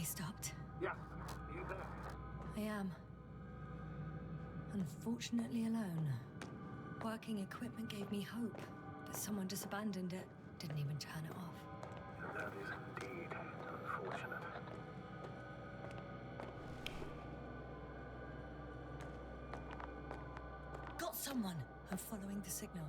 finally stopped. Yeah, are you there? I am. Unfortunately alone. Working equipment gave me hope, but someone just abandoned it. Didn't even turn it off. That is indeed unfortunate. Got someone! I'm following the signal.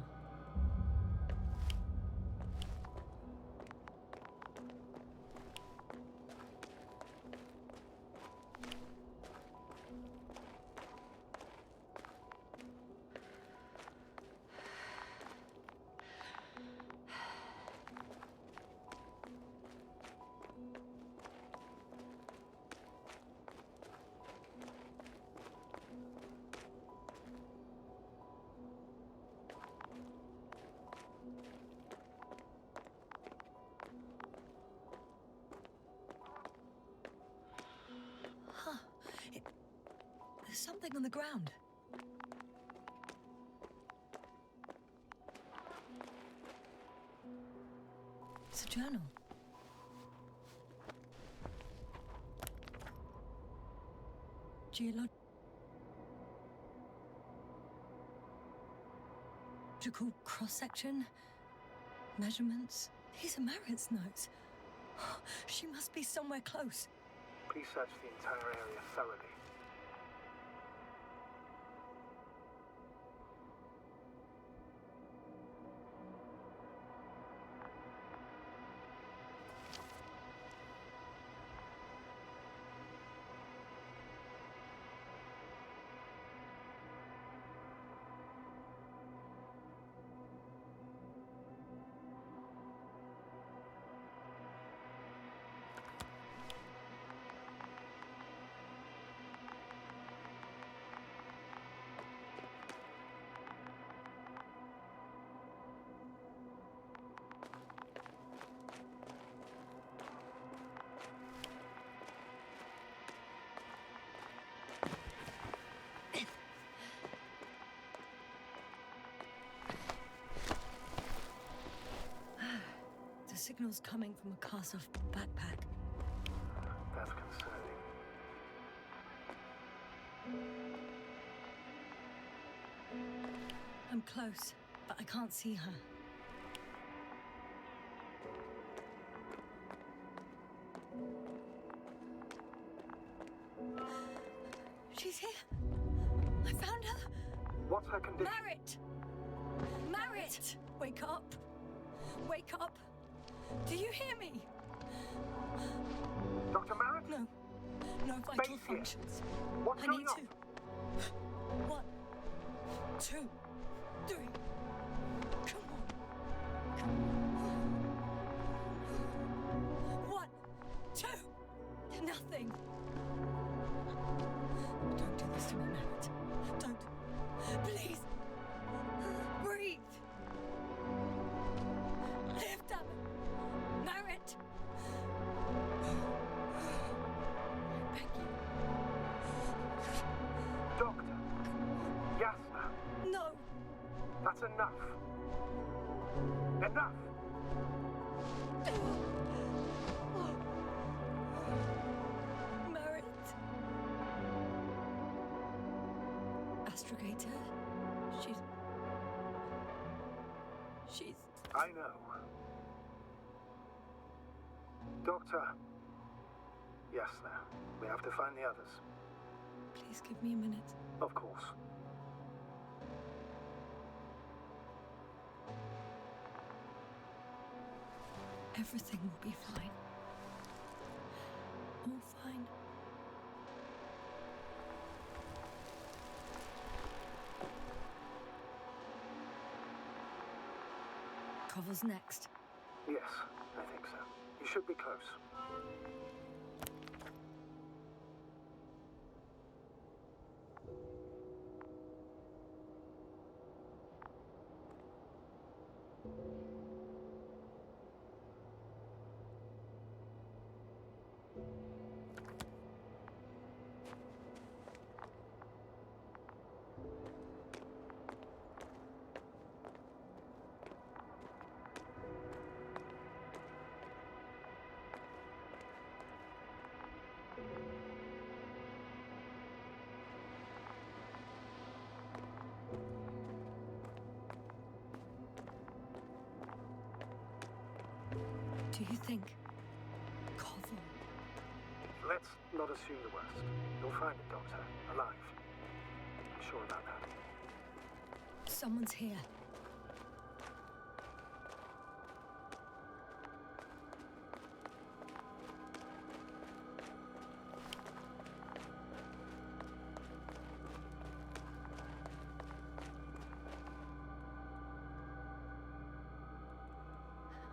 There's something on the ground. It's a journal. Geological cross-section, measurements. These are Marit's notes. She must be somewhere close. Please search the entire area thoroughly. The signal's coming from a cast-off backpack. That's concerning. I'm close, but I can't see her. She's here. I found her. What's her condition? Marit! Marit! Wake up. Wake up. Do you hear me? Dr. Marit? No. No vital Base here. functions. What's I going need on? to. 1, 2, 3. Come on. Come on. 1, 2. Nothing. Don't do this to me, Marit. Don't. Please. Breathe. Live, damn it. Marit. I beg you. Doctor. Yasna. No. That's enough. Enough! Marit. Astrogator. She's... I know. Doctor. Yasna. We have to find the others. Please give me a minute. Of course. Everything will be fine. All fine. Cover's next. Yes, I think so. You should be close. Do you think Koval? Let's not assume the worst. You'll find it, Doctor. Alive. I'm sure about that. Someone's here.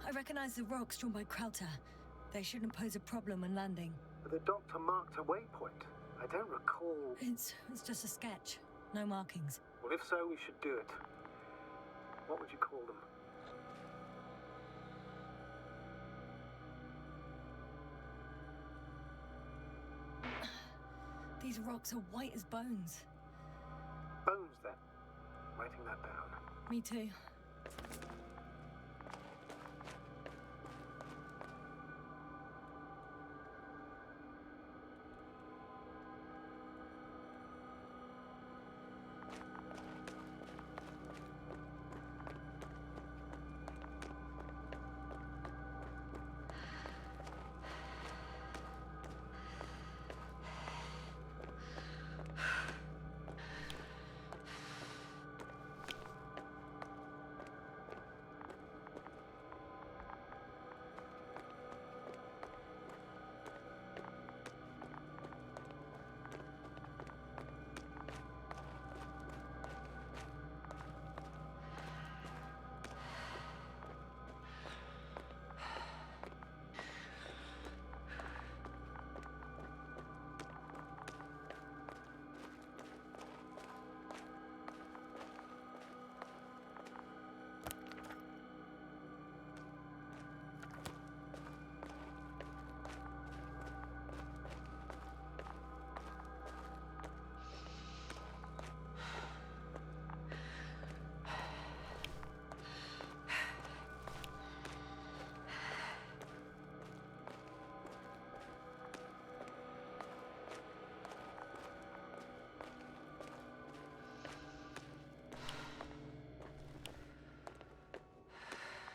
I recognize the rocks drawn by Krauter. They shouldn't pose a problem when landing. The Doctor marked a waypoint. I don't recall... It's just a sketch. No markings. Well, if so, we should do it. What would you call them? These rocks are white as bones. Bones, then. Writing that down. Me too.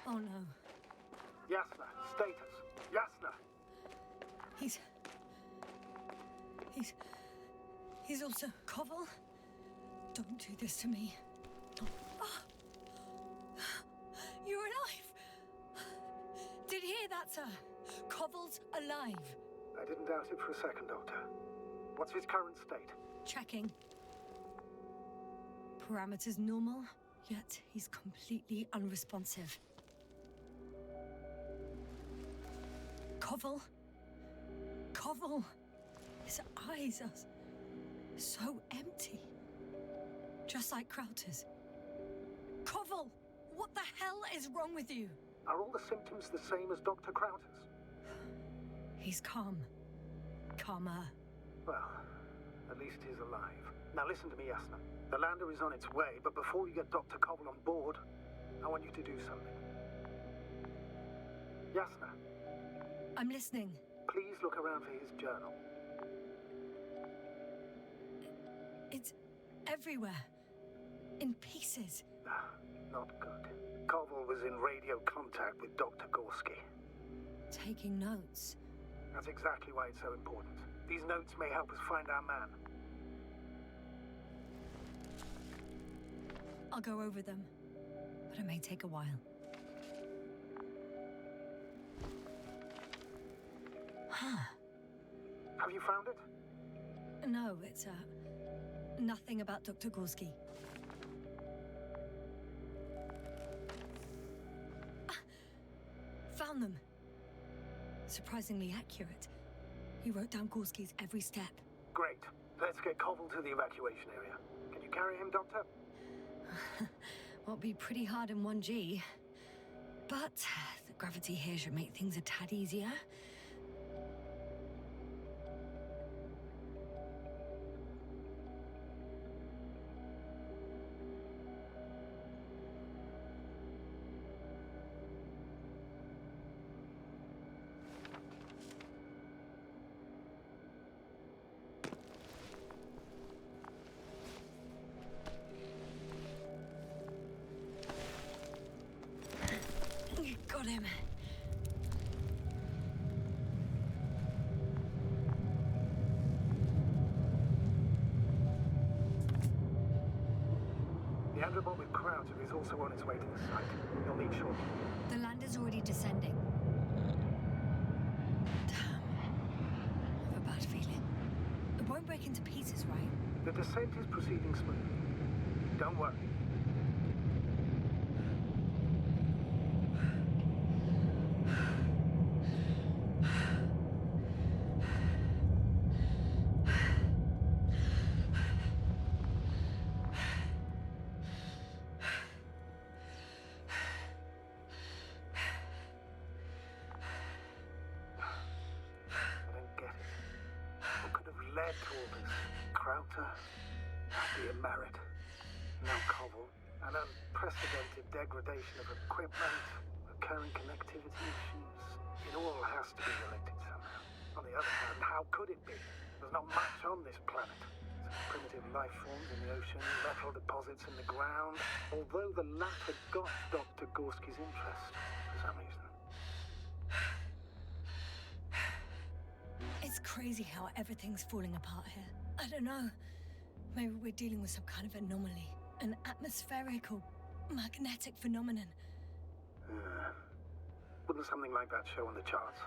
Oh no. Yasna, status. Yasna! He's also Koval? Don't do this to me. Oh. You're alive! Did you hear that, sir? Koval's alive. I didn't doubt it for a second, Doctor. What's his current state? Checking. Parameters normal, yet he's completely unresponsive. Koval? Koval! His eyes are so empty. Just like Krauter's. Koval! What the hell is wrong with you? Are all the symptoms the same as Dr. Krauter's? He's calm. Calmer. Well, at least he's alive. Now listen to me, Yasna. The lander is on its way, but before you get Dr. Koval on board, I want you to do something. Yasna. I'm listening. Please look around for his journal. It's everywhere. In pieces. Not good. Koval was in radio contact with Dr. Gorski. Taking notes. That's exactly why it's so important. These notes may help us find our man. I'll go over them, but it may take a while. Huh. Have you found it? No, it's, nothing about Dr. Gorski. Found them. Surprisingly accurate. He wrote down Gorski's every step. Great. Let's get Koval to the evacuation area. Can you carry him, Doctor? Won't be pretty hard in 1G. But the gravity here should make things a tad easier. Got him. Androbot with Krauser is also on its way to the site. He'll meet shortly. The lander's already descending. Damn. I have a bad feeling. It won't break into pieces, right? The descent is proceeding smoothly. Don't worry. Led to all this. Krauter, being married, now Koval, an unprecedented degradation of equipment, recurring connectivity issues. It all has to be related somehow. On the other hand, how could it be? There's not much on this planet. Some primitive life forms in the ocean, metal deposits in the ground. Although the latter got Dr. Gorski's interest for some reason. It's crazy how everything's falling apart here. I don't know. Maybe we're dealing with some kind of anomaly. An atmospheric or magnetic phenomenon. Wouldn't something like that show on the charts?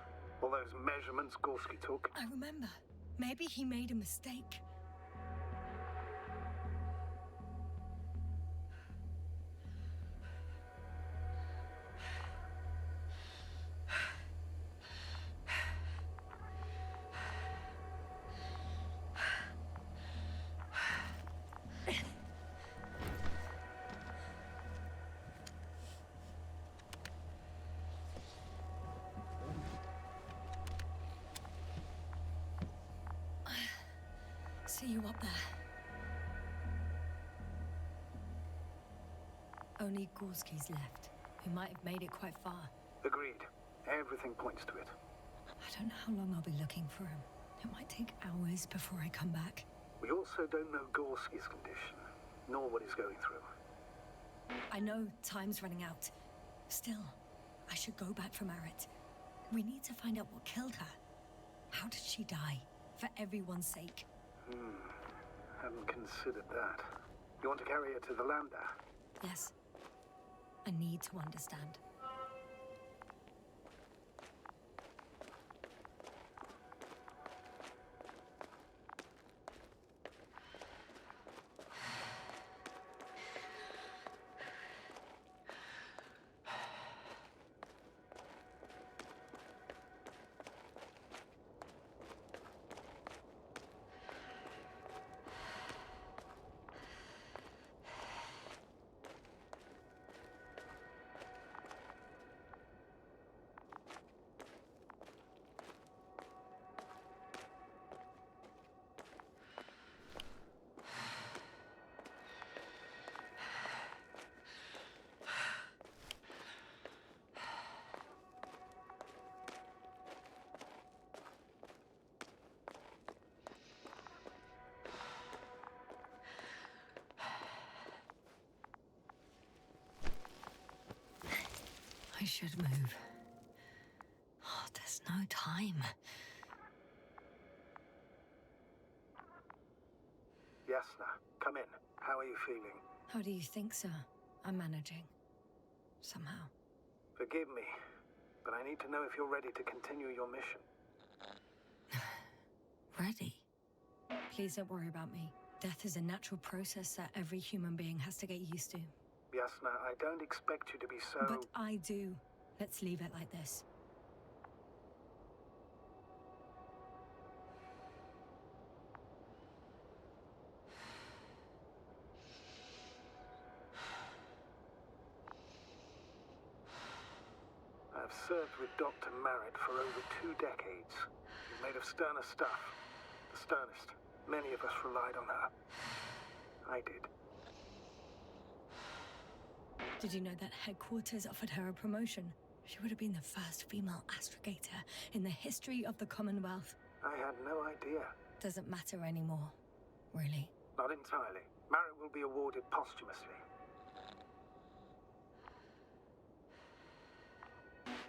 All those measurements Gorski took? I remember. Maybe he made a mistake. See you up there. Only Gorski's left. We might have made it quite far. Agreed. Everything points to it. I don't know how long I'll be looking for him. It might take hours before I come back. We also don't know Gorski's condition, nor what he's going through. I know time's running out. Still, I should go back for Marit. We need to find out what killed her. How did she die? For everyone's sake. Hadn't considered that. You want to carry her to the lander? Yes. I need to understand. I should move. Oh, there's no time. Yasna, come in. How are you feeling? How do you think, sir? I'm managing. Somehow. Forgive me, but I need to know if you're ready to continue your mission. Ready? Please don't worry about me. Death is a natural process that every human being has to get used to. Yasna, I don't expect you to be so... But I do. Let's leave it like this. I've served with Dr. Marit for over 2 decades. She's made of sterner stuff. The sternest. Many of us relied on her. I did. Did you know that headquarters offered her a promotion? She would have been the first female astrogator in the history of the Commonwealth. I had no idea. Doesn't matter anymore, really. Not entirely. Marit will be awarded posthumously.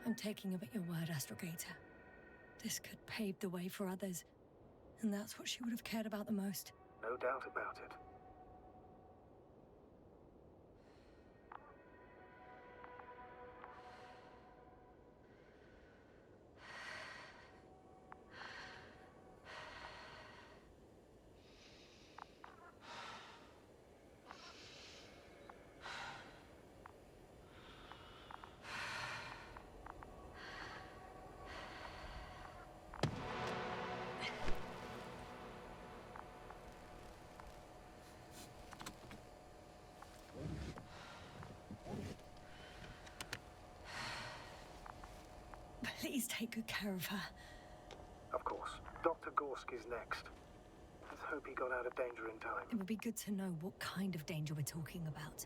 I'm taking you at your word, astrogator. This could pave the way for others. And that's what she would have cared about the most. No doubt about it. Please take good care of her. Of course. Dr. Gorski's next. Let's hope he got out of danger in time. It would be good to know what kind of danger we're talking about.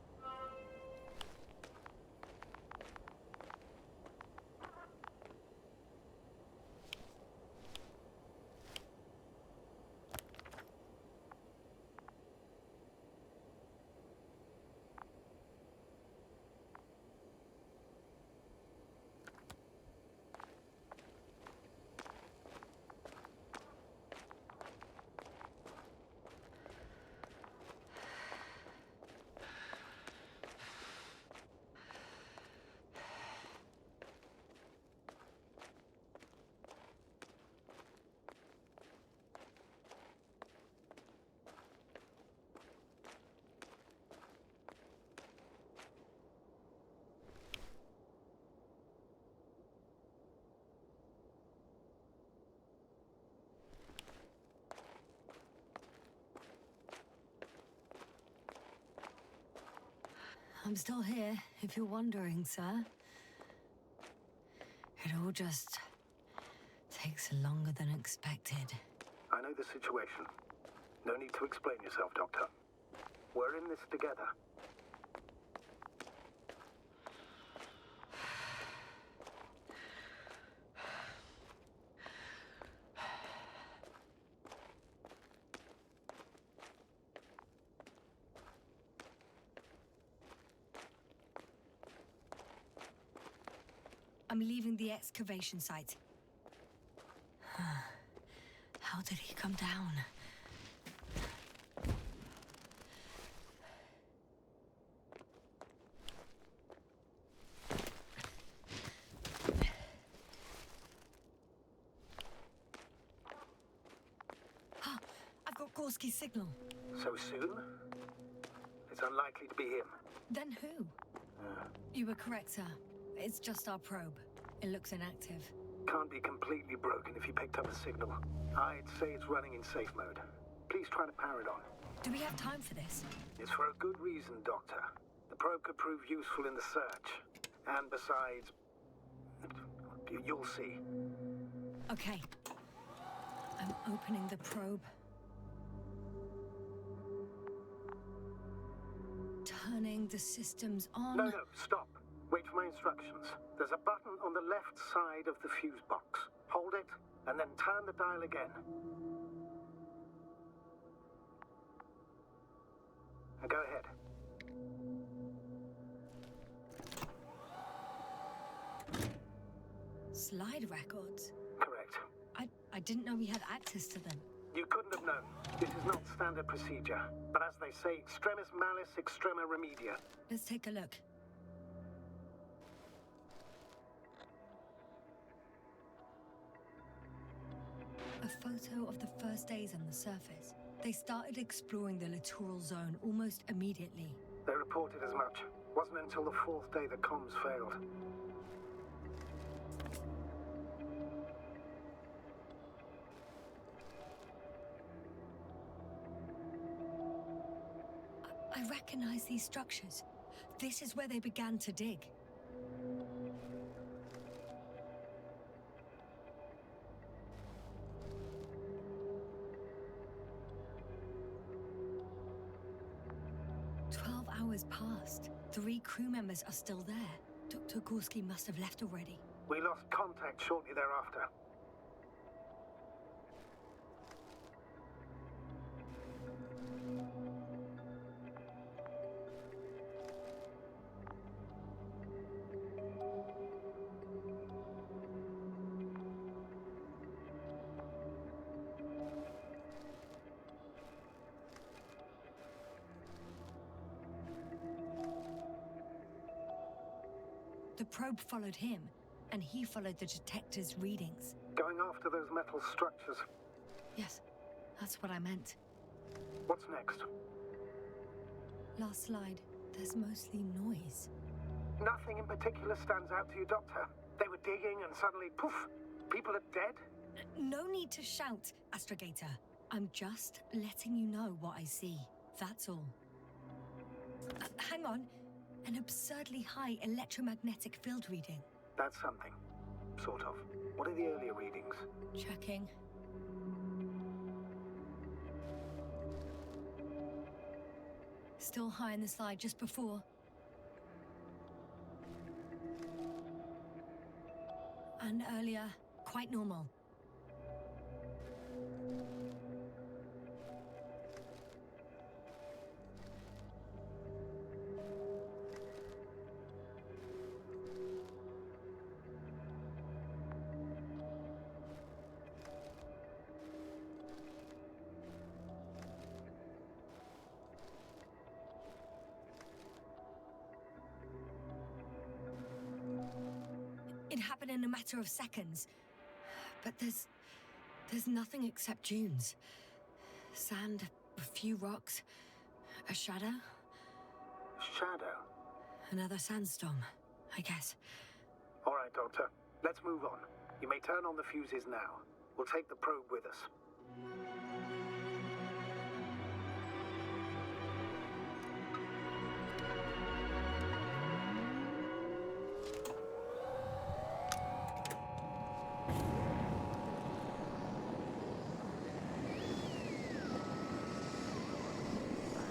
I'm still here, if you're wondering, sir. It all just takes longer than expected. I know the situation. No need to explain yourself, Doctor. We're in this together. I'm leaving the excavation site. How did he come down? I've got Gorski's signal. So soon? It's unlikely to be him. Then who? You were correct, sir. It's just our probe. It looks inactive. Can't be completely broken if you picked up a signal. I'd say it's running in safe mode. Please try to power it on. Do we have time for this? It's for a good reason, Doctor. The probe could prove useful in the search. And besides, you'll see. Okay. I'm opening the probe. Turning the systems on. No, stop. Wait for my instructions. There's a button on the left side of the fuse box. Hold it, and then turn the dial again. Now go ahead. Slide records? Correct. I didn't know we had access to them. You couldn't have known. This is not standard procedure. But as they say, extremis malis, extrema remedia. Let's take a look. A photo of the first days on the surface. They started exploring the littoral zone almost immediately. They reported as much. Wasn't until the fourth day the comms failed. I recognize these structures. This is where they began to dig. Hours passed. 3 crew members are still there. Dr. Gorski must have left already. We lost contact shortly thereafter. The probe followed him, and he followed the detector's readings. Going after those metal structures. Yes, that's what I meant. What's next? Last slide. There's mostly noise. Nothing in particular stands out to you, Doctor. They were digging and suddenly, poof, people are dead? No need to shout, Astrogator. I'm just letting you know what I see. That's all. Hang on. An absurdly high electromagnetic field reading. That's something. Sort of. What are the earlier readings? Checking. Still high in the slide just before. And earlier, quite normal. It happened in a matter of seconds. But there's nothing except dunes. Sand, a few rocks, a shadow. Shadow? Another sandstorm, I guess. All right, Doctor. Let's move on. You may turn on the fuses now. We'll take the probe with us.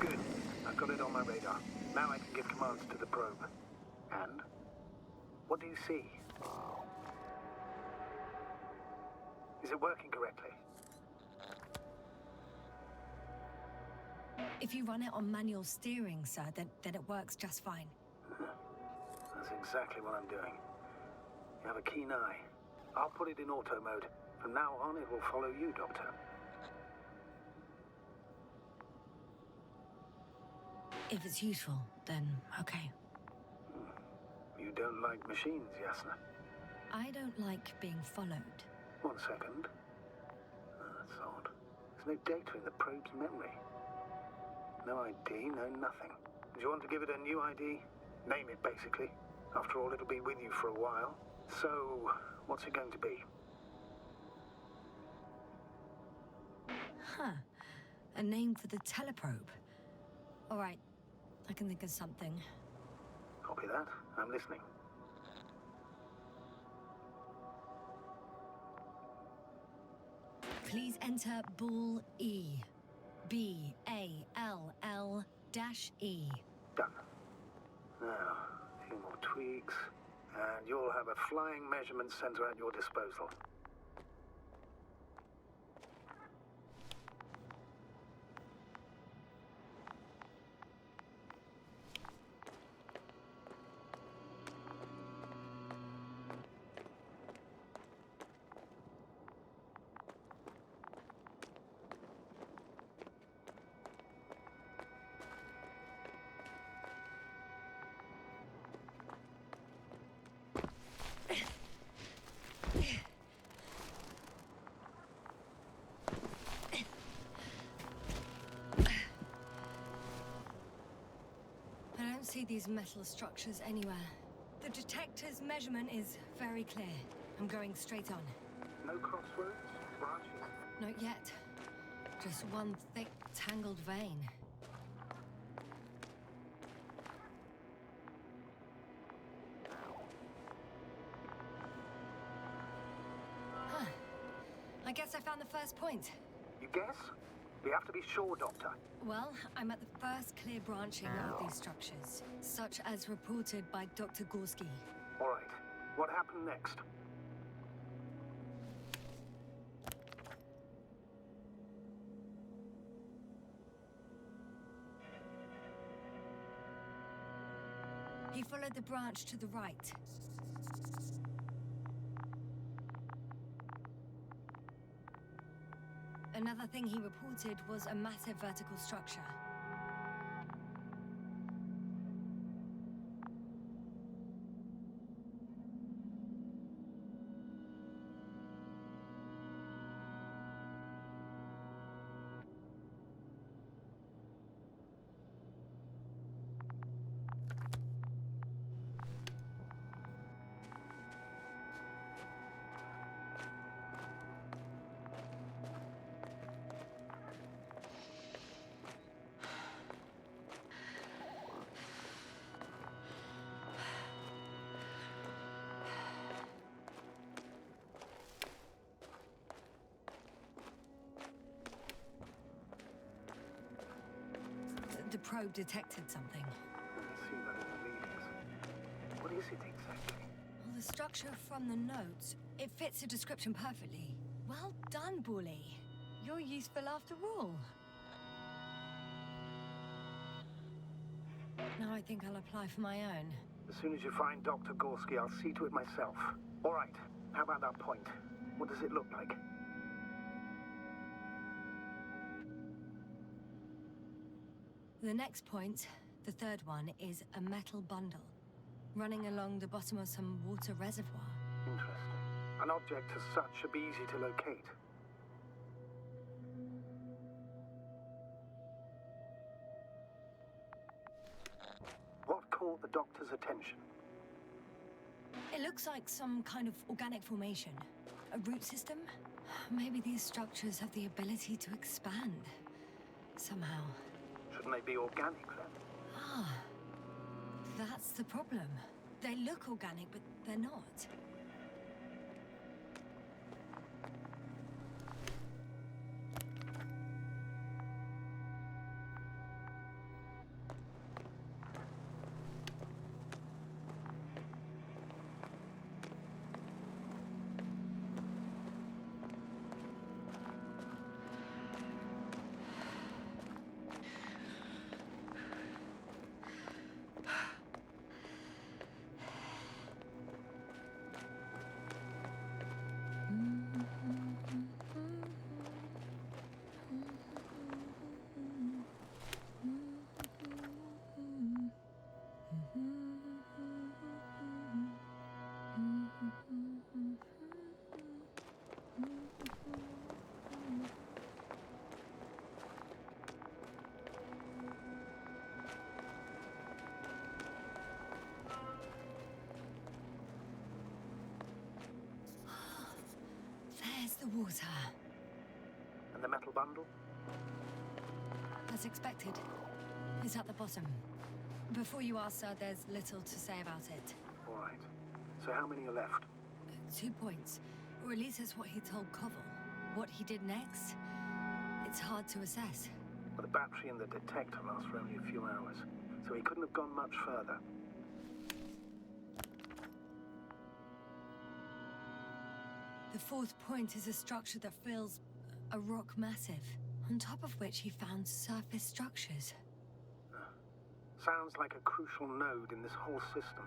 Good. I've got it on my radar. Now I can give commands to the probe. And? What do you see? Is it working correctly? If you run it on manual steering, sir, then it works just fine. That's exactly what I'm doing. You have a keen eye. I'll put it in auto mode. From now on, it will follow you, Doctor. If it's useful, then okay. You don't like machines, Yasna? I don't like being followed. 1 second. That's odd. There's no data in the probe's memory. No ID, no nothing. Do you want to give it a new ID? Name it, basically. After all, it'll be with you for a while. So, what's it going to be? Huh. A name for the teleprobe. All right. I can think of something. Copy that. I'm listening. Please enter Ball E. B-A-L-L-E. Done. Now, a few more tweaks, and you'll have a flying measurement center at your disposal. I don't see these metal structures anywhere. The detector's measurement is very clear. I'm going straight on. No crossroads? Branches? Not yet. Just one thick, tangled vein. Huh. I guess I found the first point. You guess? We have to be sure, Doctor. Well, I'm at the first clear branching of these structures, such as reported by Dr. Gorski. All right. What happened next? He followed the branch to the right. Another thing he reported was a massive vertical structure. probe detected something. Let me see that in the readings. What is it exactly? Well, the structure from the notes, it fits the description perfectly. Well done, Bully. You're useful after all. Now I think I'll apply for my own. As soon as you find Dr. Gorski, I'll see to it myself. All right. How about that point? What does it look like? The next point, the third one, is a metal bundle running along the bottom of some water reservoir. Interesting. An object as such should be easy to locate. What caught the doctor's attention? It looks like some kind of organic formation. A root system? Maybe these structures have the ability to expand. Somehow. Shouldn't they be organic then? Ah. That's the problem. They look organic, but they're not. There's the water. And the metal bundle? As expected. It's at the bottom. Before you ask, sir, there's little to say about it. All right. So how many are left? 2 points. Or at least that's what he told Koval. What he did next, it's hard to assess. But the battery in the detector lasts for only a few hours, so he couldn't have gone much further. The fourth point is a structure that fills a rock massive, on top of which he found surface structures. Sounds like a crucial node in this whole system.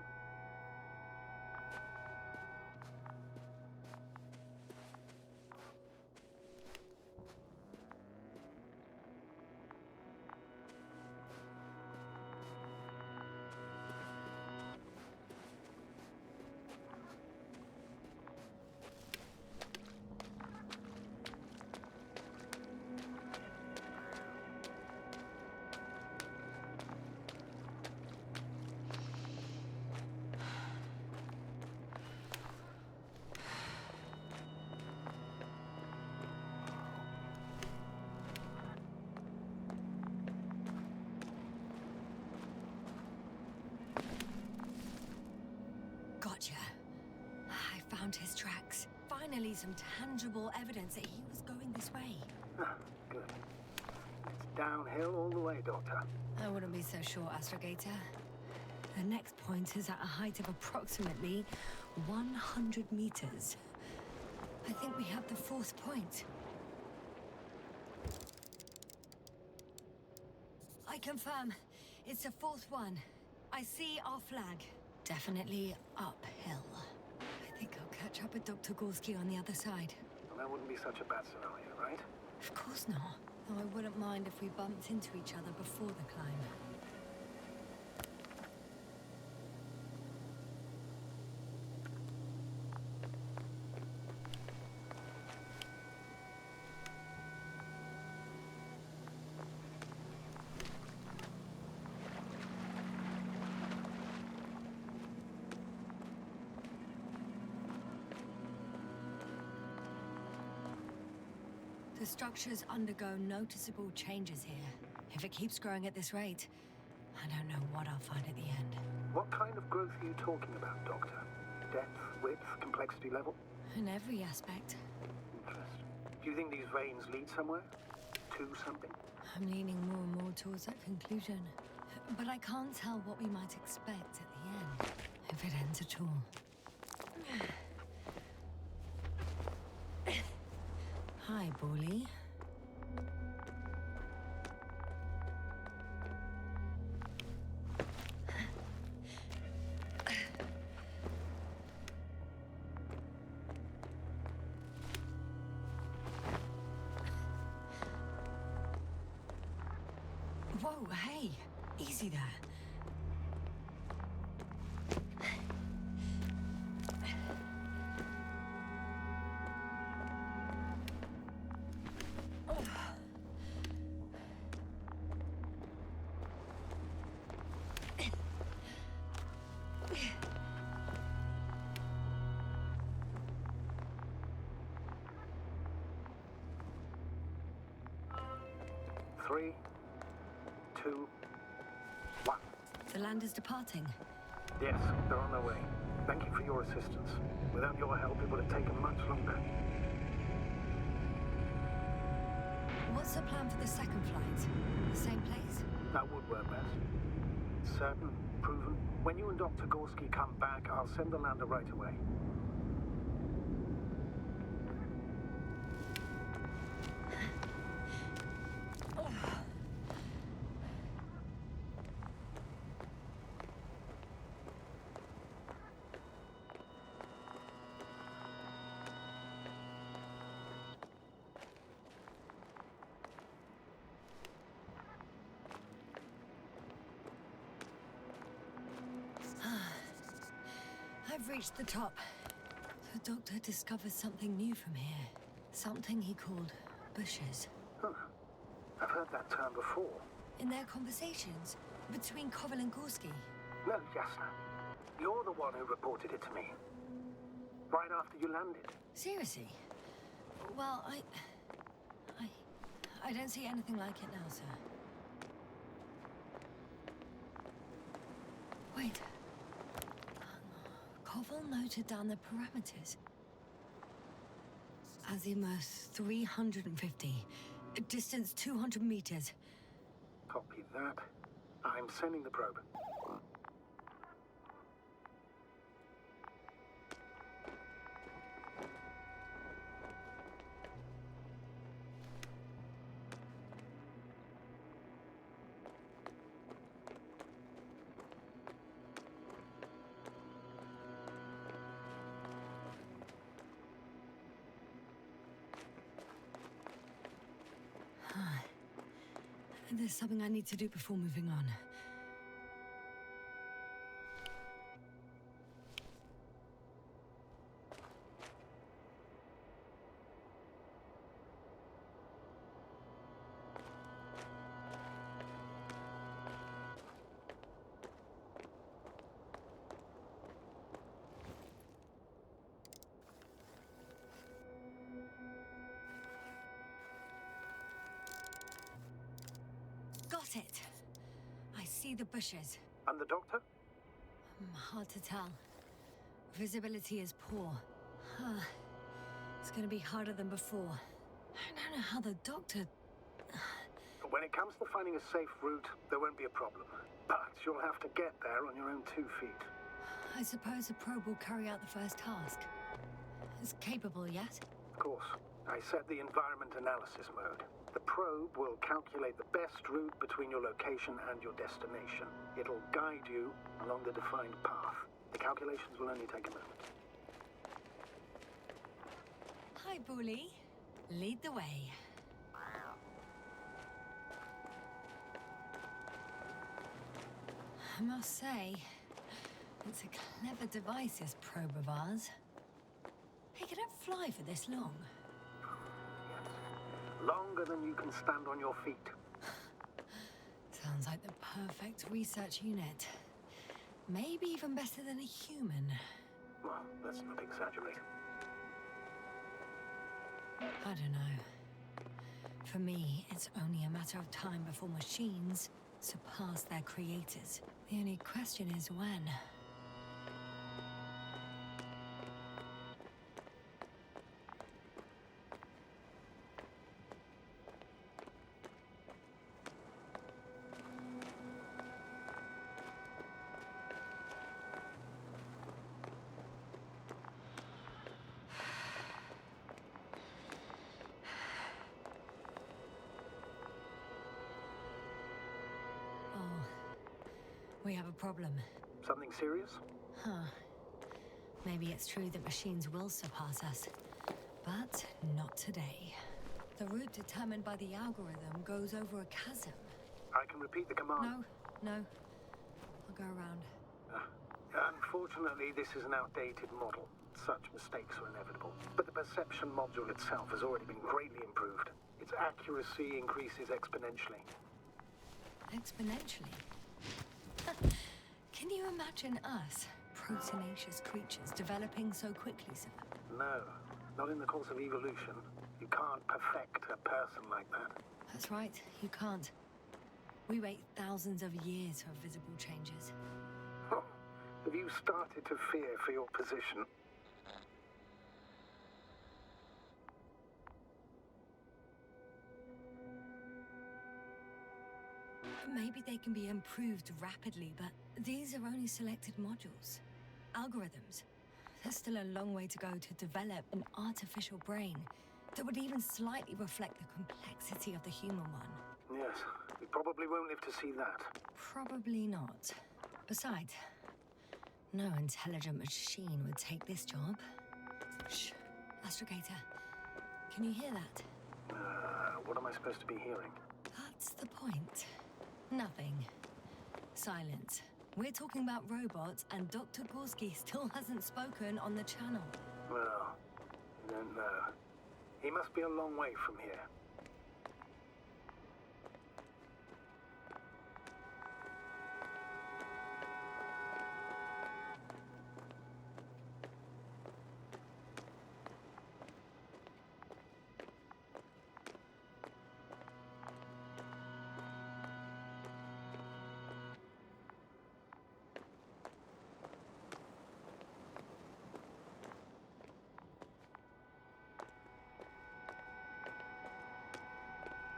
Gotcha. I found his tracks. Finally, some tangible evidence that he was going this way. Good. It's downhill all the way, Doctor. I wouldn't be so sure, Astrogator. The next point is at a height of approximately 100 meters. I think we have the fourth point. I confirm. It's the fourth one. I see our flag. Definitely uphill. I think I'll catch up with Dr. Gorski on the other side. Well, that wouldn't be such a bad scenario, right? Of course not. Though I wouldn't mind if we bumped into each other before the climb. The structures undergo noticeable changes here. If it keeps growing at this rate, I don't know what I'll find at the end. What kind of growth are you talking about, Doctor? Depth, width, complexity level? In every aspect. Interesting. Do you think these veins lead somewhere? To something? I'm leaning more and more towards that conclusion. But I can't tell what we might expect at the end, if it ends at all. Hi, Bully. Whoa, hey! Easy there. Three, two, one. The land is departing. Yes, they're on their way. Thank you for your assistance. Without your help, it would have taken much longer. What's the plan for the second flight? The same place? That would work best. Certain, proven. When you and Dr. Gorski come back, I'll send the lander right away. I've reached the top. The doctor discovered something new from here. Something he called bushes. Huh. I've heard that term before. In their conversations between Koval and Gorski. No, Jasna. You're the one who reported it to me. Right after you landed. Seriously? Well, I don't see anything like it now, sir. Wait. Koval noted down the parameters. Azimuth 350. Distance 200 meters. Copy that. I'm sending the probe. There's something I need to do before moving on. Got it. I see the bushes. And the doctor? Hard to tell. Visibility is poor. It's gonna be harder than before. I don't know how the doctor... When it comes to finding a safe route, there won't be a problem. But you'll have to get there on your own 2 feet. I suppose a probe will carry out the first task. It's capable yet? Of course. I set the environment analysis mode. The probe will calculate the best route between your location and your destination. It'll guide you along the defined path. The calculations will only take a moment. Hi, Bully. Lead the way. I must say, it's a clever device, this probe of ours. Hey, can it fly for this long? Longer than you can stand on your feet. Sounds like the perfect research unit. Maybe even better than a human. Well, let's not exaggerate. I don't know. For me, it's only a matter of time before machines surpass their creators. The only question is when. We have a problem. Something serious? Huh. Maybe it's true that machines will surpass us. But not today. The route determined by the algorithm goes over a chasm. I can repeat the command. No. I'll go around. Unfortunately, this is an outdated model. Such mistakes are inevitable. But the perception module itself has already been greatly improved. Its accuracy increases exponentially. Exponentially? Can you imagine us, proteinaceous creatures, developing so quickly, sir? No, not in the course of evolution. You can't perfect a person like that. That's right, you can't. We wait thousands of years for visible changes. Oh, have you started to fear for your position? Maybe they can be improved rapidly, but these are only selected modules. Algorithms. There's still a long way to go to develop an artificial brain that would even slightly reflect the complexity of the human one. Yes, we probably won't live to see that. Probably not. Besides, no intelligent machine would take this job. Shh. Astrogator, can you hear that? What am I supposed to be hearing? That's the point. Nothing. Silence. We're talking about robots, and Dr. Gorski still hasn't spoken on the channel. Well, I don't know. He must be a long way from here.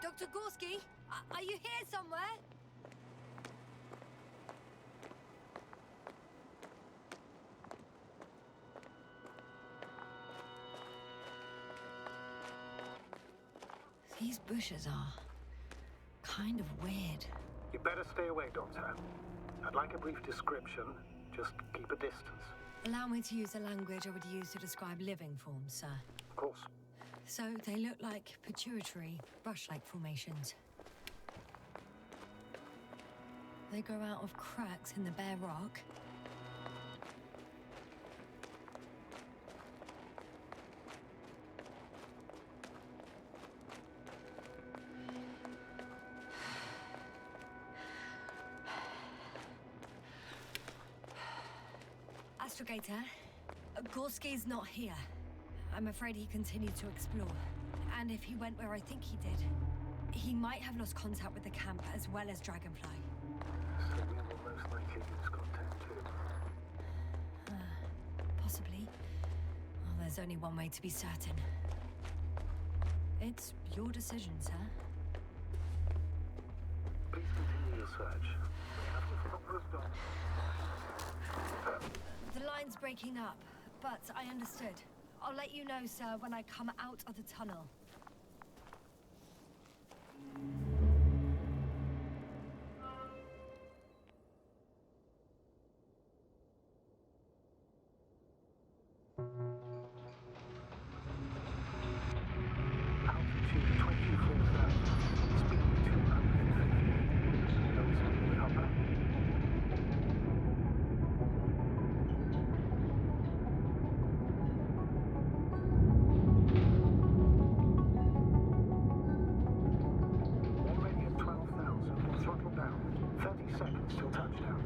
Dr. Gorski, are you here somewhere? These bushes are kind of weird. You better stay away, Doctor. I'd like a brief description. Just keep a distance. Allow me to use the language I would use to describe living forms, sir. Of course. So they look like pituitary, brush-like formations. They grow out of cracks in the bare rock. Astrogator, Gorski's not here. I'm afraid he continued to explore. And if he went where I think he did, he might have lost contact with the camp as well as Dragonfly. So we will most likely lose contact too. Possibly. Well, there's only one way to be certain. It's your decision, sir. Please continue your search. We have this proper done. The line's breaking up, but I understood. I'll let you know, sir, when I come out of the tunnel. Altitude 24,000. Speed 250. Low speed hopper. Already at 12,000. Throttle down. 30 seconds till touchdown.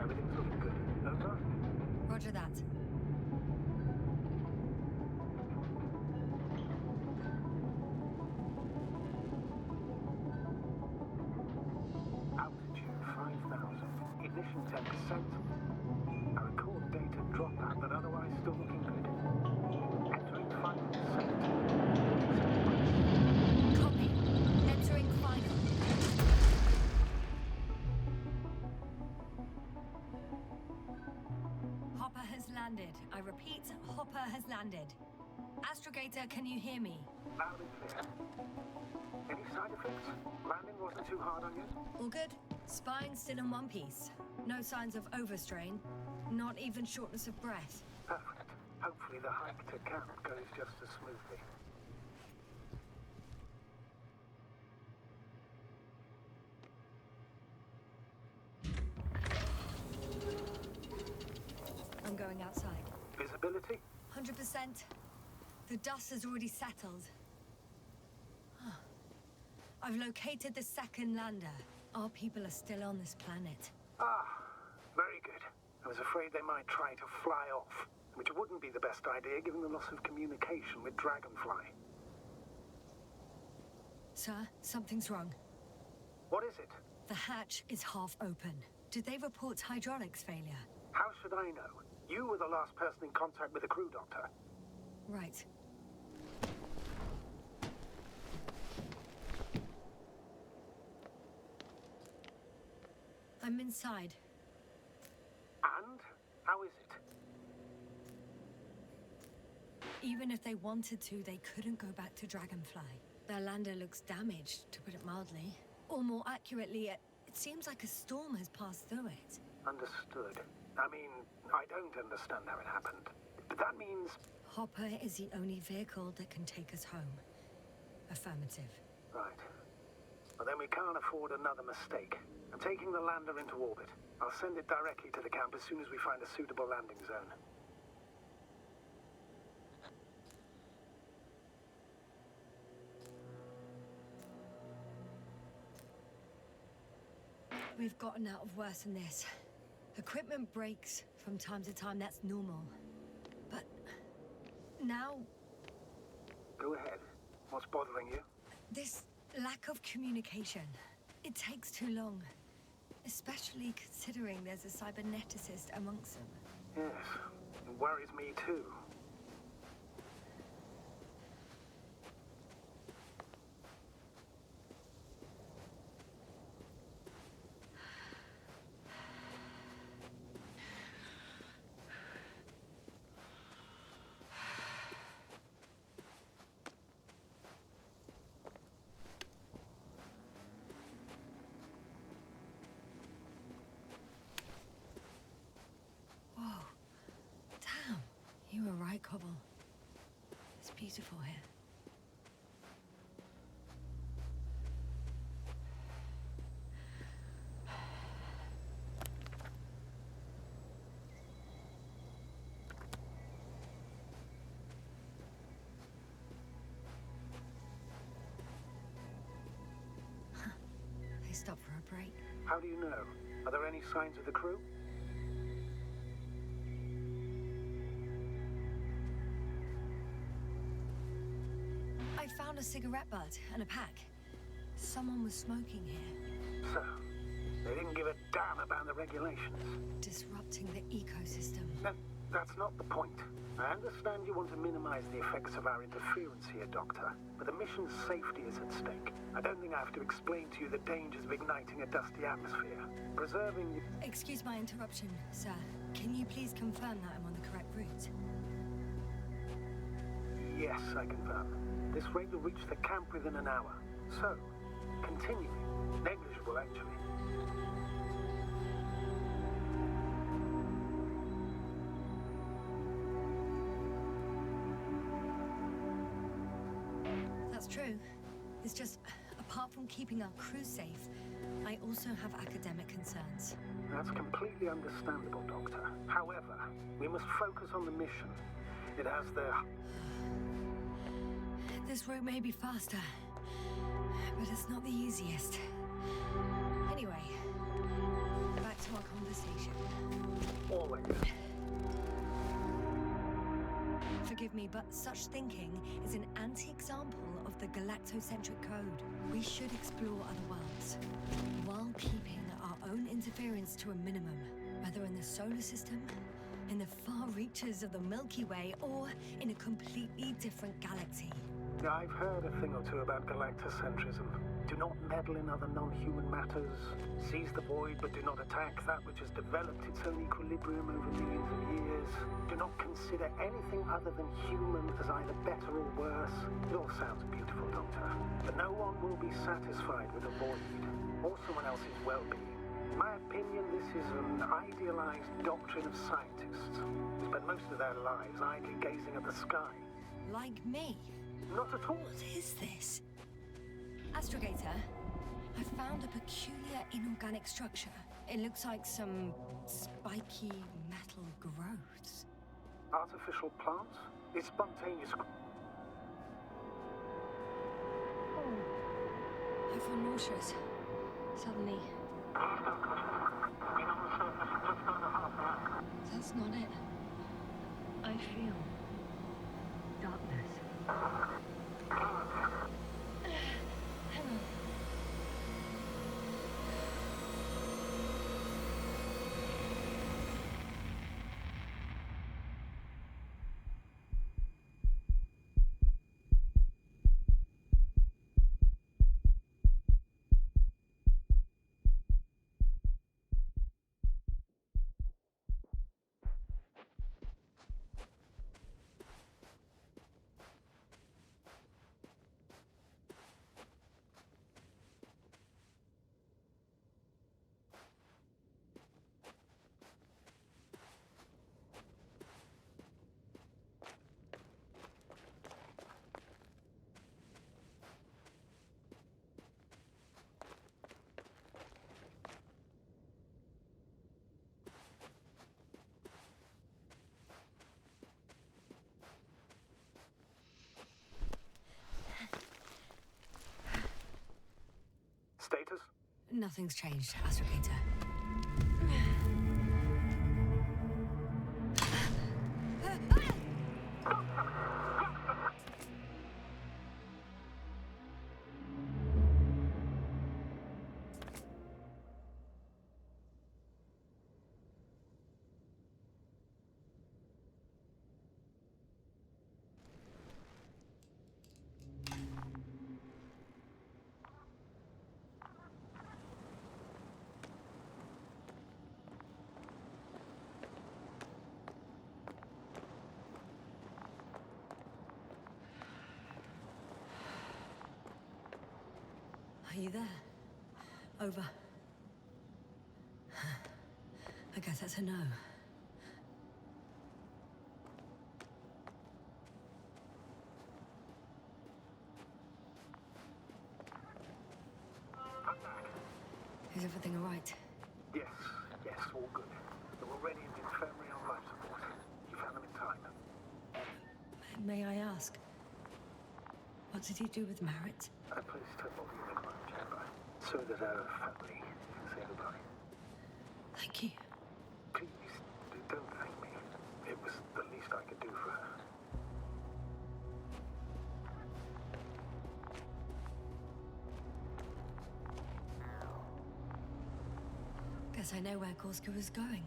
Everything's looking good. Over? Roger that. Altitude 5,000. Ignition 10%. I record data dropout, but otherwise still looking good. Entering final set. 47 Copy. Entering final. Hopper has landed. I repeat, Hopper has landed. Astrogator, can you hear me? loud and clear. Any side effects? Landing wasn't too hard on you? All good? Spine still in one piece. No signs of overstrain. Not even shortness of breath. Perfect. Hopefully the hike to camp goes just as smoothly. I'm going outside. Visibility? 100%. The dust has already settled. I've located the second lander. Our people are still on this planet. Ah, very good. I was afraid they might try to fly off, which wouldn't be the best idea given the loss of communication with Dragonfly. Sir, something's wrong. What is it? The hatch is half open. Did they report hydraulics failure? How should I know? You were the last person in contact with the crew, Doctor. Right. I'm inside. And? How is it? Even if they wanted to, they couldn't go back to Dragonfly. Their lander looks damaged, to put it mildly. Or more accurately, it seems like a storm has passed through it. Understood. I mean, I don't understand how it happened. But that means... Hopper is the only vehicle that can take us home. Affirmative. Right. Well, then we can't afford another mistake. I'm taking the lander into orbit. I'll send it directly to the camp as soon as we find a suitable landing zone. We've gotten out of worse than this. Equipment breaks from time to time, that's normal. But now... Go ahead. What's bothering you? This lack of communication. It takes too long. Especially considering there's a cyberneticist amongst them. Yes, it worries me too. You were right, Cobble. It's beautiful here. They stopped for a break. How do you know? Are there any signs of the crew? I found a cigarette butt and a pack. Someone was smoking here. So, they didn't give a damn about the regulations. Disrupting the ecosystem. That's not the point. I understand you want to minimize the effects of our interference here, Doctor, but the mission's safety is at stake. I don't think I have to explain to you the dangers of igniting a dusty atmosphere. Preserving... Excuse my interruption, sir. Can you please confirm that I'm on the correct route? Yes, I confirm. This rate will reach the camp within an hour. So, continuing. Negligible, actually. That's true. It's just, apart from keeping our crew safe, I also have academic concerns. That's completely understandable, Doctor. However, we must focus on the mission. It has the... This route may be faster, but it's not the easiest. Anyway, back to our conversation. Always. Forgive me, but such thinking is an anti-example of the galactocentric code. We should explore other worlds, while keeping our own interference to a minimum, whether in the solar system, in the far reaches of the Milky Way, or in a completely different galaxy. I've heard a thing or two about galactocentrism. Do not meddle in other non-human matters. Seize the void, but do not attack that which has developed its own equilibrium over millions of years. Do not consider anything other than human as either better or worse. It all sounds beautiful, Doctor. But no one will be satisfied with a void, or someone else's well-being. In my opinion, this is an idealized doctrine of scientists who spend most of their lives idly gazing at the sky. Like me? Not at all. What is this? Astrogator, I found a peculiar inorganic structure. It looks like some spiky metal growths. Artificial plants? It's spontaneous. I feel nauseous. Suddenly. That's not it. I feel darkness. Hang on. Status? Nothing's changed, Astrogator. Are you there? Over. I guess that's a no. Is everything all right? Yes, all good. They're already in the infirmary on life support. You found them in time. May I ask? What did he do with Merritt? I placed her body in the crime chamber so that her family can say goodbye. Thank you. Please, don't thank me. It was the least I could do for her. Guess I know where Gorski was going.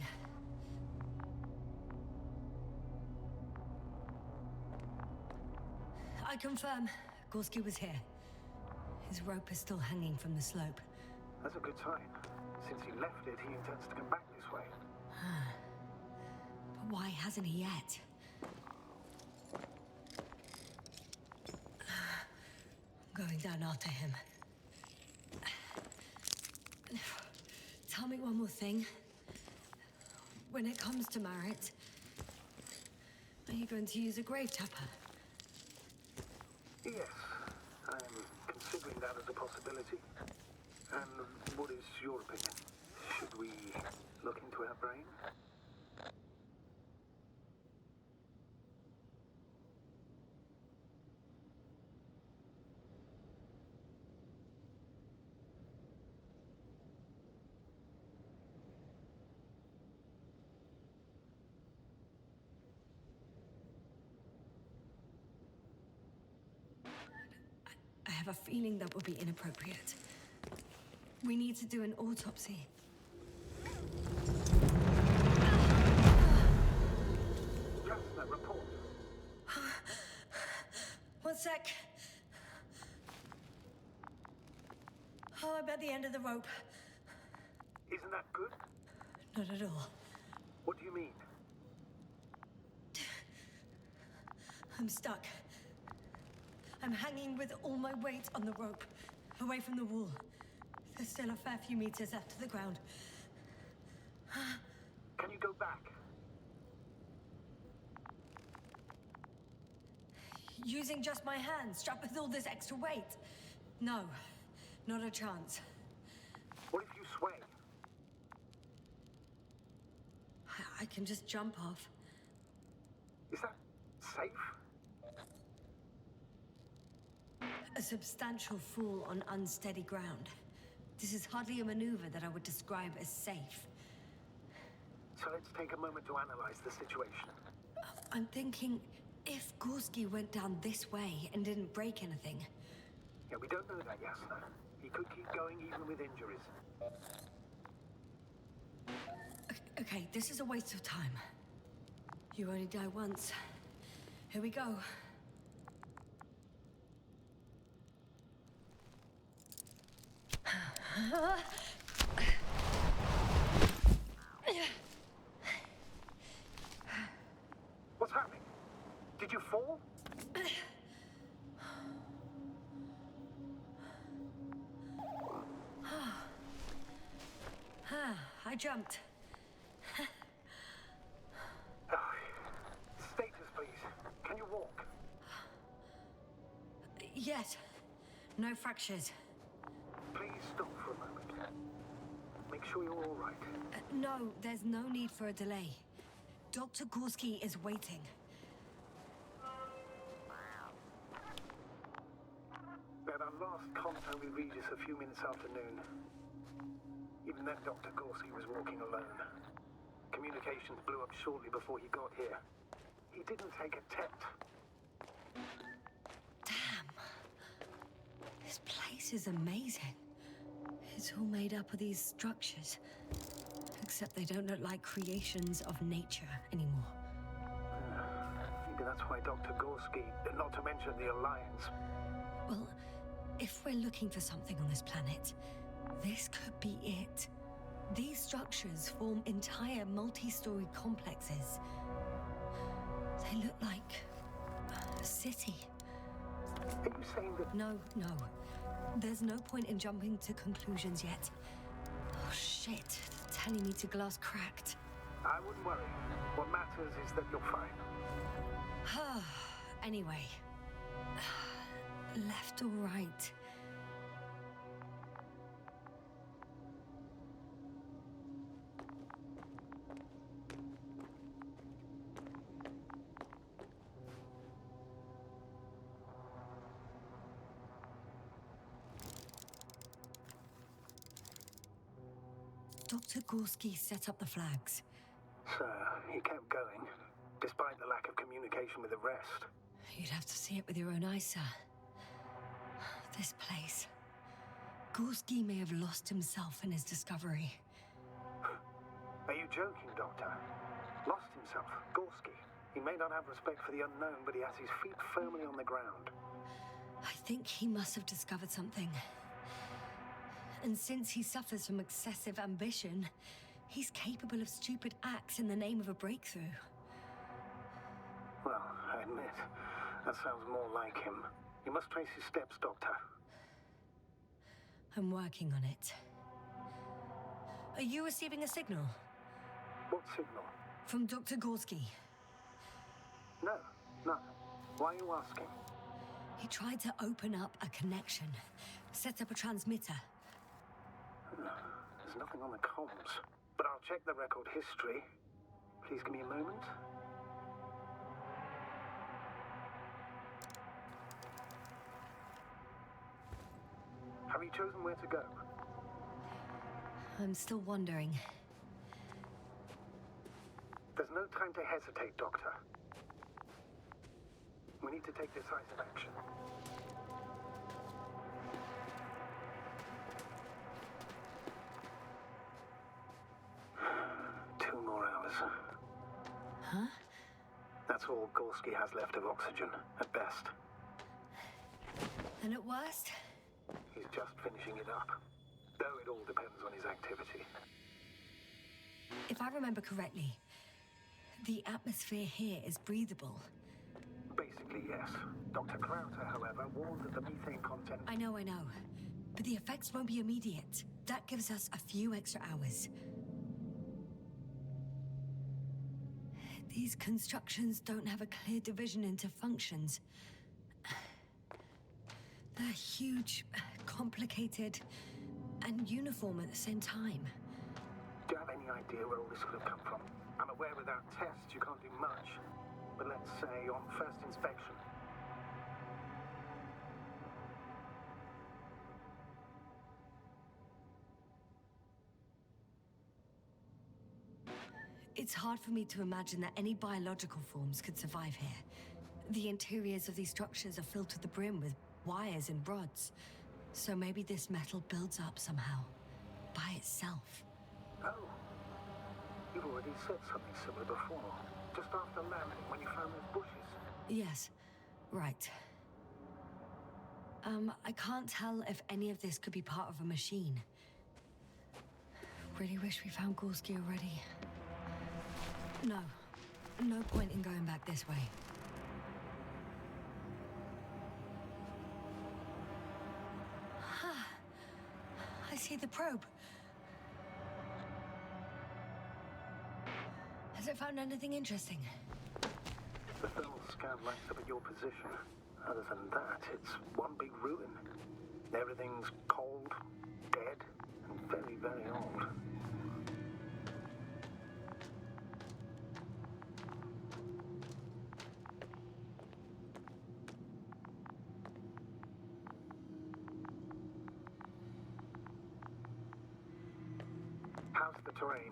I confirm, Gorski was here. His rope is still hanging from the slope. That's a good sign. Since he left it, he intends to come back this way. But why hasn't he yet? I'm going down after him. Tell me one more thing. When it comes to Merritt, are you going to use a grave tapper? Yes, I'm considering that as a possibility. And what is your opinion? Should we look into her brain? I have a feeling that would be inappropriate. We need to do an autopsy. Just a report. One sec. Oh, I'm at the end of the rope. Isn't that good? Not at all. What do you mean? I'm stuck. I'm hanging with all my weight on the rope, away from the wall. There's still a fair few meters left to the ground. Can you go back? Using just my hands, strapped with all this extra weight? No, not a chance. What if you sway? I can just jump off. Is that safe? A substantial fall on unsteady ground. This is hardly a maneuver that I would describe as safe. So let's take a moment to analyze the situation. I'm thinking, if Gorski went down this way and didn't break anything... Yeah, we don't know that, Yasna. He could keep going even with injuries. Okay, this is a waste of time. You only die once. Here we go. What's happening? Did you fall? I jumped. Status, please. Can you walk? Yes. No fractures. Please stop for a moment. Make sure you're all right. No, there's no need for a delay. Dr. Gorski is waiting. We had our last contact with Regis a few minutes after noon. Even then, Dr. Gorski was walking alone. Communications blew up shortly before he got here. He didn't take a tet. Damn. This place is amazing. It's all made up of these structures. Except they don't look like creations of nature anymore. Maybe that's why Dr. Gorski, not to mention the Alliance. Well, if we're looking for something on this planet, this could be it. These structures form entire multi-story complexes. They look like a city. Are you saying that... No. There's no point in jumping to conclusions yet. Oh, shit. They're telling me the glass cracked. I wouldn't worry. What matters is that you're fine. Anyway. Left or right? Dr. Gorski set up the flags. So, he kept going, despite the lack of communication with the rest. You'd have to see it with your own eyes, sir. This place. Gorski may have lost himself in his discovery. Are you joking, Doctor? Lost himself, Gorski. He may not have respect for the unknown, but he has his feet firmly on the ground. I think he must have discovered something. And since he suffers from excessive ambition, he's capable of stupid acts in the name of a breakthrough. Well, I admit, that sounds more like him. You must trace his steps, Doctor. I'm working on it. Are you receiving a signal? What signal? From Dr. Gorski. No, none. Why are you asking? He tried to open up a connection, set up a transmitter. There's nothing on the comms, but I'll check the record history. Please give me a moment. Have you chosen where to go? I'm still wondering. There's no time to hesitate, Doctor. We need to take decisive action. Two more hours. Huh? That's all Gorski has left of oxygen, at best. And at worst? He's just finishing it up. Though it all depends on his activity. If I remember correctly, the atmosphere here is breathable. Basically, yes. Dr. Krauter, however, warned that the methane content... I know. but the effects won't be immediate. That gives us a few extra hours. These constructions don't have a clear division into functions. They're huge, complicated, and uniform at the same time. Do you have any idea where all this could have come from? I'm aware without tests you can't do much. But let's say on first inspection. It's hard for me to imagine that any biological forms could survive here. The interiors of these structures are filled to the brim with wires and rods. So maybe this metal builds up somehow, by itself. Oh. You've already said something similar before. Just after landing, when you found those bushes. Yes, right. I can't tell if any of this could be part of a machine. Really wish we found Gorski already. No point in going back this way. I see the probe. Has it found anything interesting? The thermal scan lights up at your position. Other than that, it's one big ruin. Everything's cold, dead, and very, very old. How's the terrain?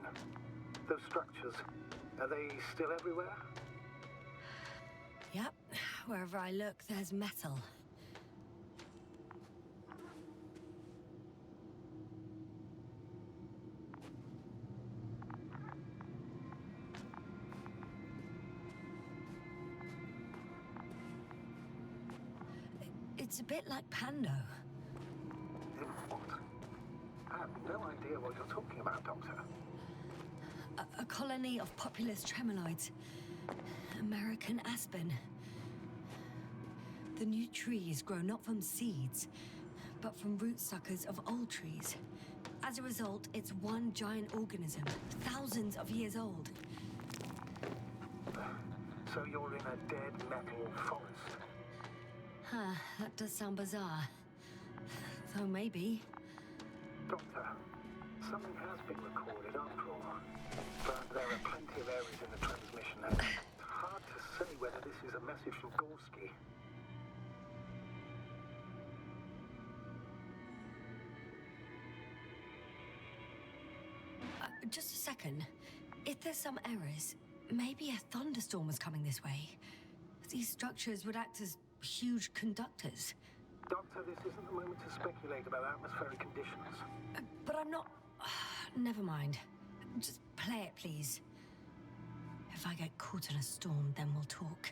Those structures, are they still everywhere? Yep. Wherever I look, there's metal. It's a bit like Pando. What? I have no idea what you're talking about, Doctor. A colony of populous tremoloids. American aspen. The new trees grow not from seeds, but from root suckers of old trees. As a result, it's one giant organism, thousands of years old. So you're in a dead metal forest? Huh, that does sound bizarre. Though maybe. Doctor, something has been recorded after all. But there are plenty of errors in the transmission. And it's hard to say whether this is a message from Gorski. Just a second. If there's some errors, maybe a thunderstorm was coming this way. These structures would act as huge conductors. Doctor, this isn't the moment to speculate about atmospheric conditions. But I'm not... Never mind. Just play it, please. If I get caught in a storm, then we'll talk.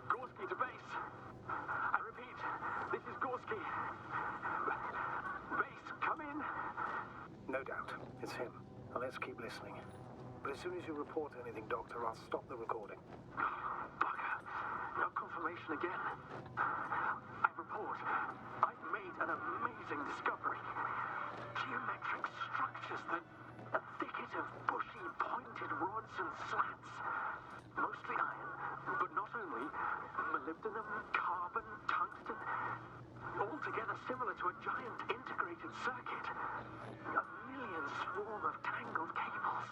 Gorski to base. I repeat, this is Gorski. Base, come in. No doubt, it's him. Now let's keep listening. But as soon as you report anything, Doctor, I'll stop the recording. Bugger. No confirmation again. I report. I've made an amazing discovery. Geometric structures that... a thicket of bushy, pointed rods and slats. Mostly iron, but not only. Molybdenum, carbon, tungsten. Altogether similar to a giant integrated circuit. A million swarm of tangled cables.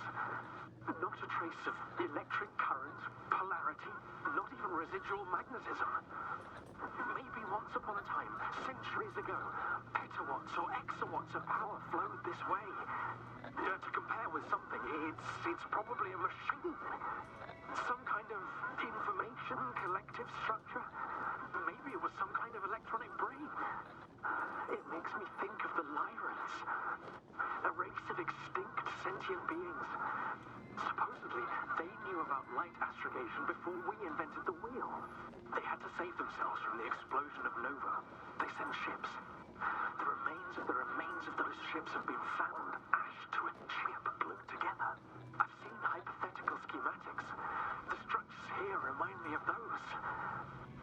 Not a trace of electric current, polarity, not even residual magnetism. Maybe once upon a time, centuries ago, petawatts or exawatts of power flowed this way. To compare with something, it's probably a machine. Some kind of information collective structure. Maybe it was some kind of electronic brain. It makes me think of the Lyrans, a race of extinct sentient beings. Supposedly, they knew about light astrogation before we invented the wheel. They had to save themselves from the explosion of Nova. They sent ships. The remains of those ships have been found, ash to a chip glued together. I've seen hypothetical schematics. The structures here remind me of those.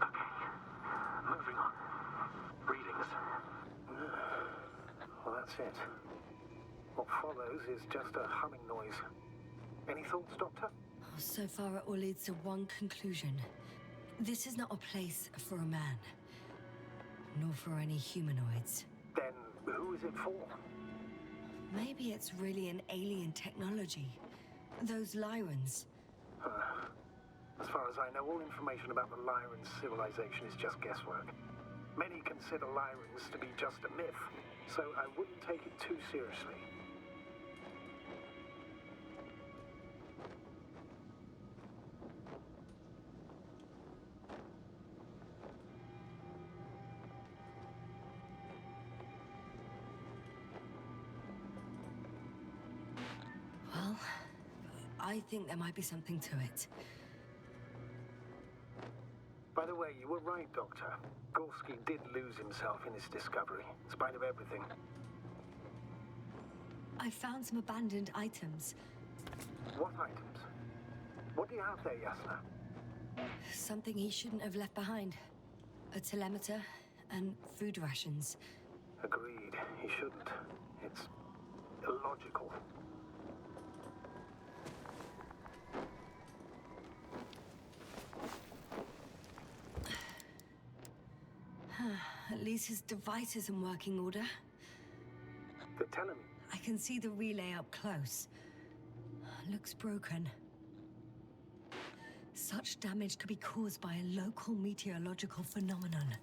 Okay, moving it. What follows is just a humming noise. Any thoughts, Doctor? So far, it all leads to one conclusion. This is not a place for a man, nor for any humanoids. Then who is it for? Maybe it's really an alien technology. Those Lyrans. As far as I know, all information about the Lyran civilization is just guesswork. Many consider Lyrans to be just a myth, so I wouldn't take it too seriously. Well, I think there might be something to it. By the way, you were right, Doctor. Gorski did lose himself in his discovery, in spite of everything. I found some abandoned items. What items? What do you have there, Yasna? Something he shouldn't have left behind. A telemeter and food rations. Agreed, he shouldn't. It's illogical. At least his device is in working order. The telemeter. I can see the relay up close. Looks broken. Such damage could be caused by a local meteorological phenomenon.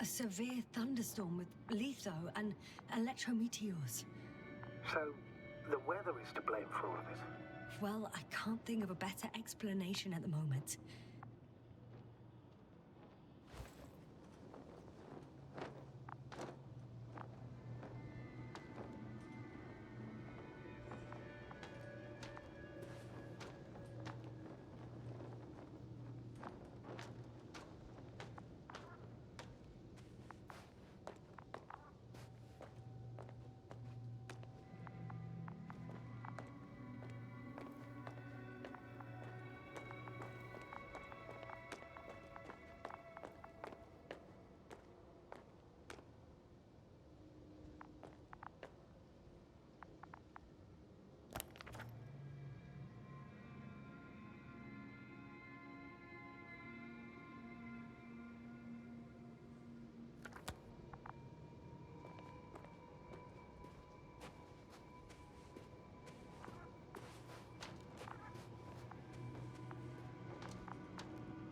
A severe thunderstorm with litho and electrometeors. So, the weather is to blame for all of it. Well, I can't think of a better explanation at the moment.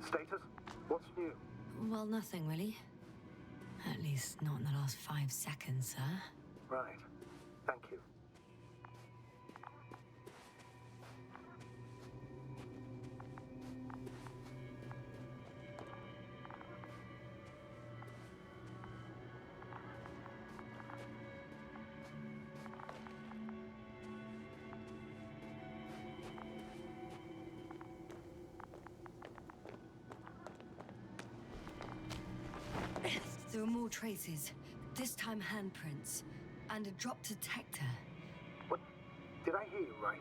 Status? What's new? Well, nothing really. At least not in the last 5 seconds, sir. Right. Thank you. There are more traces. This time handprints. And a drop detector. What? Did I hear you right?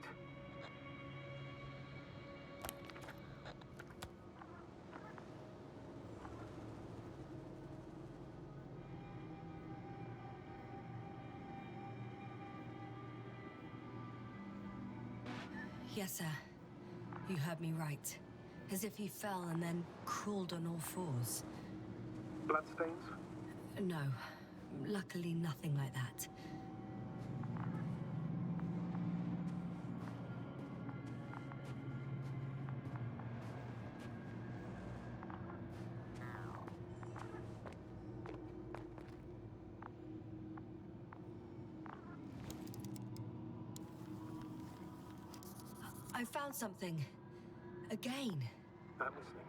Yes, sir. You heard me right. As if he fell and then crawled on all fours. Bloodstains? No. Luckily, nothing like that. I found something. Again. I'm listening.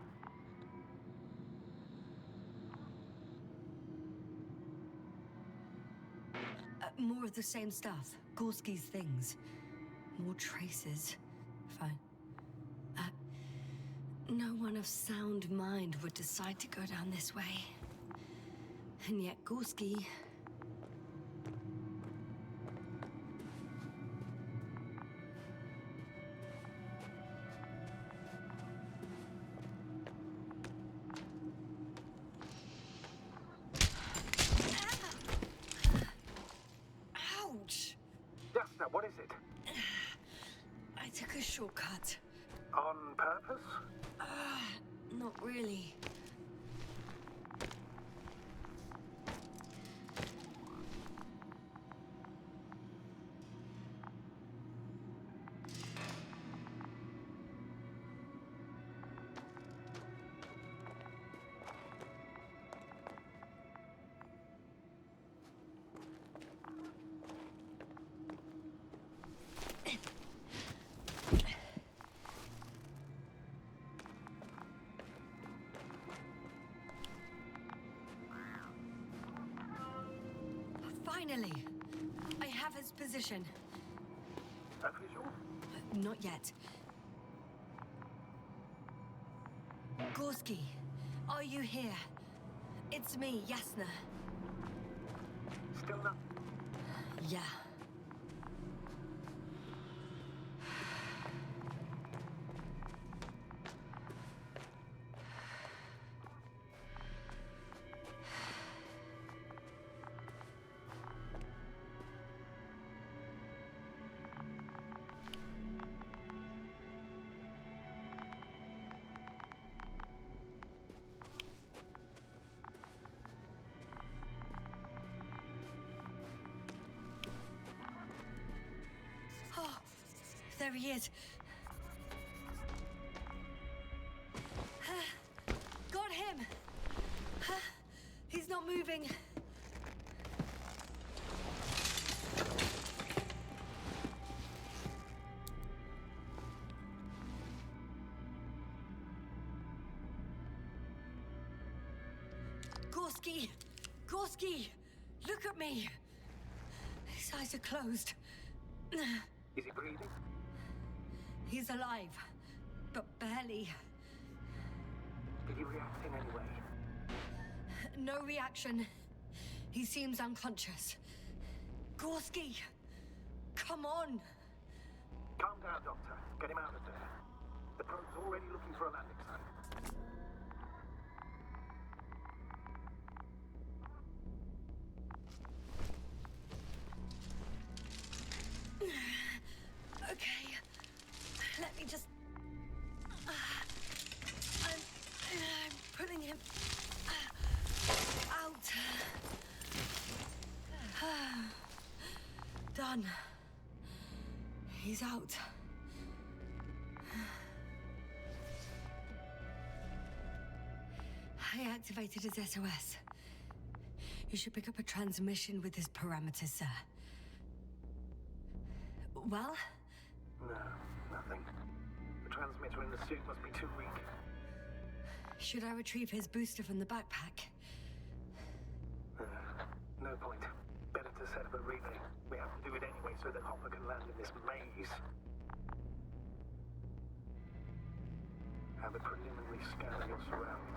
More of the same stuff. Gorski's things. More traces. Fine. No one of sound mind would decide to go down this way. And yet Gorski... shortcut. On purpose? Not really. Finally! I have his position. Official? Not yet. Gorski, are you here? It's me, Yasna. Still nothing. Yeah. Oh, there he is. Got him. He's not moving. Gorski! Gorski! Look at me! His eyes are closed. Is he breathing? He's alive, but barely. Did he react in any way? No reaction. He seems unconscious. Gorski! Come on! Calm down, Doctor. Get him out of there. The probe's already looking for a landing site. Okay. Let me just... I'm pulling him out. Done. He's out. I activated his SOS. You should pick up a transmission with his parameters, sir. Well? No, nothing. The transmitter in the suit must be too weak. Should I retrieve his booster from the backpack? No point. Better to set up a relay. We have to do it anyway so that Hopper can land in this maze. Have a preliminary scan of your surroundings.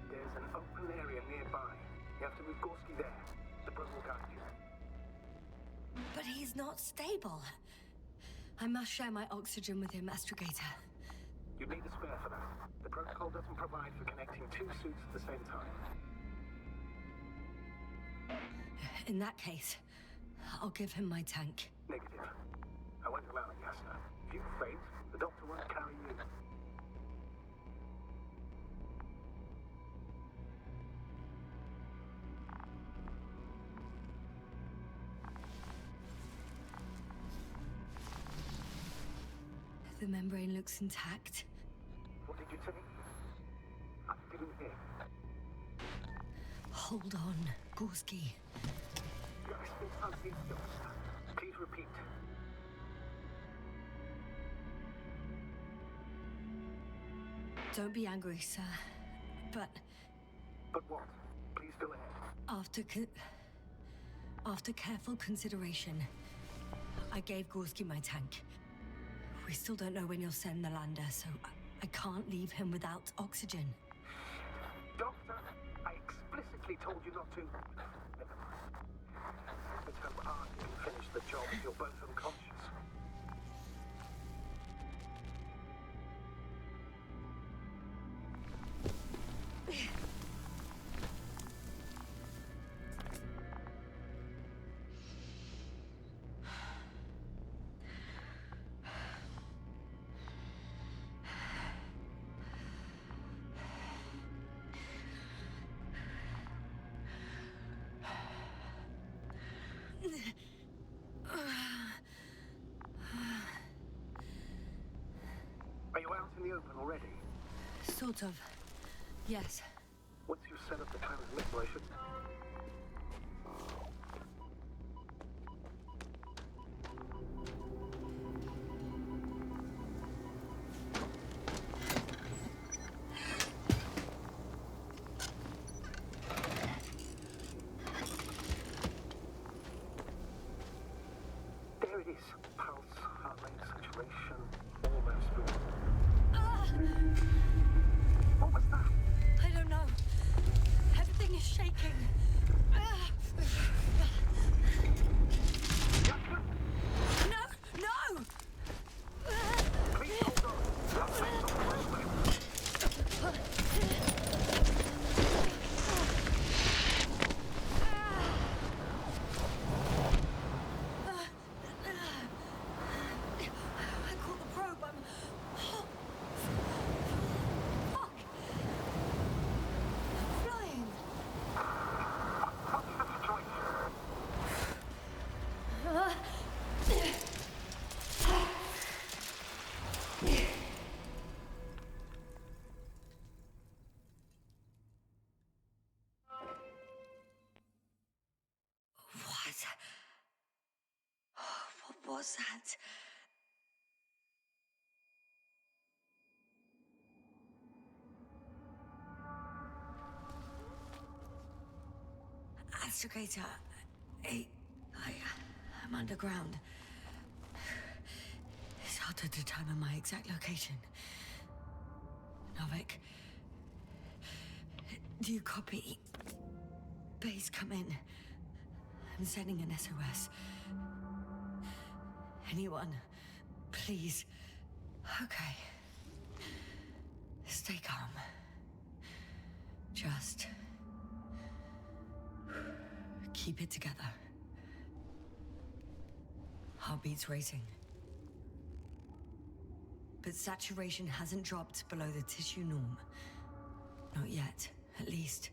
There's an open area nearby. You have to move Gorski there. The probe will guide you. But he's not stable. I must share my oxygen with him, Astrogator. You'd need a spare for that. The protocol doesn't provide for connecting two suits at the same time. In that case, I'll give him my tank. Negative. I won't allow it, Yasna. If you faint, the doctor won't carry you. The membrane looks intact. What did you say? I didn't hear. Hold on, Gorski. Yes, I'll be doctor. Please repeat. Don't be angry, sir. But But what? Please go ahead. after careful consideration, I gave Gorski my tank. We still don't know when you'll send the lander, so I can't leave him without oxygen. Doctor, I explicitly told you not to. Never mind. Let's hope Art can finish the job if you're both unconscious. open already? Sort of. Yes. Once you've set up the transmitter, I should... There it is. Pulse, heart rate, saturation, almost good. What was that? I don't know. Everything is shaking. No! No! Please hold on. I'll make some movement. I caught the probe. I'm... Fuck! I'm flying. What's the situation? What was that? Astrogator, I'm underground. It's hard to determine my exact location. Novik, do you copy? Base, come in. I'm sending an SOS. Anyone, please. Okay. Stay calm. Just keep it together. Heartbeat's racing. But saturation hasn't dropped below the tissue norm. Not yet, at least.